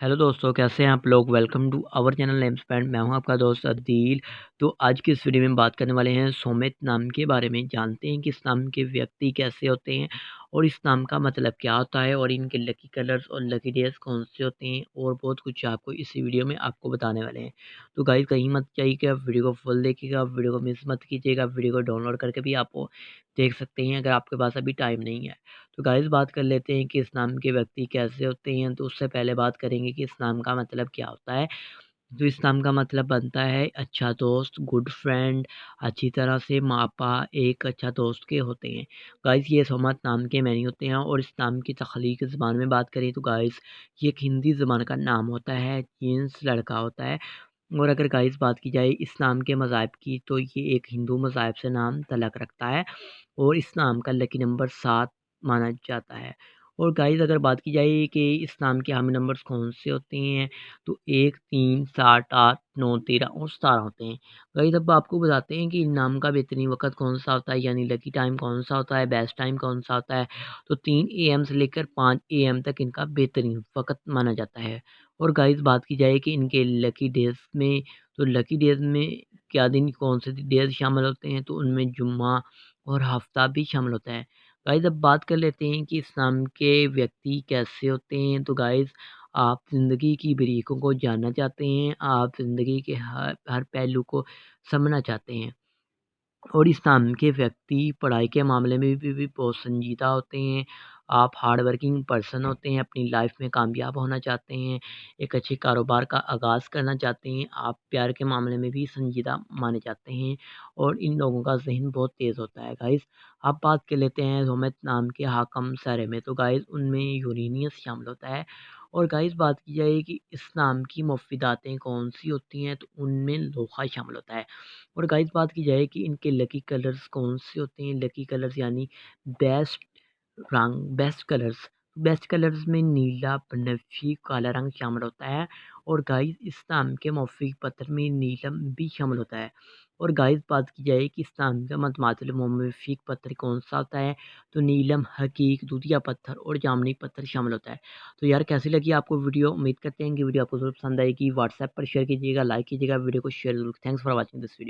Hello दोस्तों, कैसे हैं आप लोग। Welcome to our channel name spend. मैं हूं आपका दोस्त अदील। तो आज की इस वीडियो में बात करने वाले हैं सोमित नाम के बारे में। जानते हैं कि इस नाम के व्यक्ति कैसे होते हैं और इस नाम का मतलब क्या होता है और इनके लकी कलर्स और लकी डेज कौन से होते हैं और बहुत कुछ आपको इस वीडियो में आपको बताने वाले हैं। तो गाइस कहीं मत जाइए कि आप वीडियो को फुल देखिएगा, वीडियो को मिस मत कीजिएगा। वीडियो को डाउनलोड करके भी आप देख सकते हैं अगर आपके पास अभी टाइम नहीं है। तो गाइस बात कर लेते हैं कि इस नाम के व्यक्ति कैसे होते हैं। तो उससे पहले बात करेंगे कि इस नाम का मतलब क्या होता है। तो इस नाम का मतलब बनता है अच्छा दोस्त, गुड फ्रेंड, अच्छी तरह से मापा एक अच्छा दोस्त के होते हैं। गाइस ये सोमत नाम के मैनी होते हैं और इस नाम की तख्लीक ज़बान में बात करें तो गाइस ये एक हिंदी ज़बान का नाम होता है, जीन्स लड़का होता है। और अगर गाइस बात की जाए इस नाम के मज़ाहिब की तो ये एक हिंदू मज़ाहिब से नाम तलक रखता है और इस नाम का लकी नंबर 7 माना जाता है। और गाइस अगर बात की जाए कि इस नाम के हामी नंबर्स कौन से होते हैं तो 1, 3, 7, 8, 9, 13 और 17 होते हैं। गाइस अब आपको बताते हैं कि इन नाम का बेहतरीन वक़्त कौन-सा होता है, यानी लकी टाइम कौन-सा होता है, बेस्ट टाइम कौन-सा होता है। तो 3 एएम से लेकर 5 एएम तक इनका बेहतरीन वक़्त माना जाता है। और गाइस बात की जाए कि इनके लकी डेज़ में, तो लकी डेज़ में क्या दिन कौन से डेज़ शामिल होते हैं, तो उनमें जुम्मा और हफ्ता भी शामिल होता है। गाइस अब बात कर लेते हैं कि इस नाम के व्यक्ति कैसे होते हैं। तो गाइस आप ज़िंदगी की बारीकियों को जानना चाहते हैं, आप ज़िंदगी के हर हर पहलू को समझना चाहते हैं और इस नाम के व्यक्ति पढ़ाई के मामले में भी बहुत संजीदा होते हैं। आप हार्ड वर्किंग पर्सन होते हैं, अपनी लाइफ में कामयाब होना चाहते हैं, एक अच्छे कारोबार का आगाज़ करना चाहते हैं। आप प्यार के मामले में भी संजीदा माने जाते हैं और इन लोगों का ज़हन बहुत तेज़ होता है। गाइस अब बात कर लेते हैं रोमित नाम के हाकम सारे में। तो गाइस उनमें यूरेनियस शामिल होता है। और गाइस बात की जाए कि इस नाम की मुफीदातें कौन सी होती हैं, तो उनमें लोहा शामिल होता है। और गाइस बात की जाए कि इनके लकी कलर्स कौन से होते हैं, लकी कलर्स यानी बेस्ट रंग, बेस्ट कलर्स में नीला, बनफशी, काला रंग शामिल होता है। और गाइस इस नाम के मौफिक पत्थर में नीलम भी शामिल होता है। और गाइस बात की जाए कि इस नाम का मतमातिल मौफिक पत्थर कौन सा होता है, तो नीलम, हकीक, दूधिया पत्थर और जामनी पत्थर शामिल होता है। तो यार कैसी लगी आपको वीडियो। उम्मीद करते हैं कि वीडियो आपको ज़रूर पसंद आएगी। व्हाट्सएप पर शेयर कीजिएगा, लाइक कीजिएगा, वीडियो को शेयर जरूर। Thanks for watching this video.